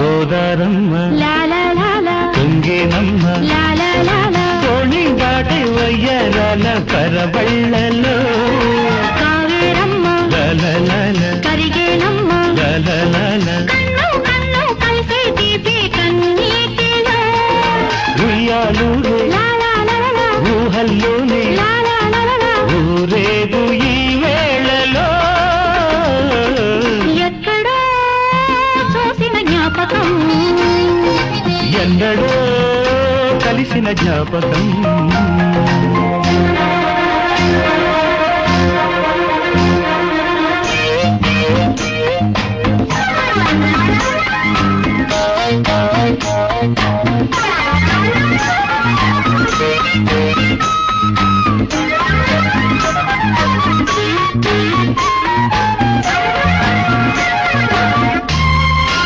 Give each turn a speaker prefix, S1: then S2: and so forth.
S1: గోదారమ్మ తుంగేనమ్మ తోణి దాటి వయ్యరాల పరబళ్ళలో
S2: కావేరమ్మ కరిగేనమ్మ కన్ను కన్ను కలిసే తీపి కన్నీటిలో
S1: ఉయ్యాలూరే ఊహల్లోనే ఊరేగు ఈ వేళలో
S2: ఎక్కడో చూసిన జ్ఞాపకం
S1: ఎందడో కలిసిన జ్ఞాపకం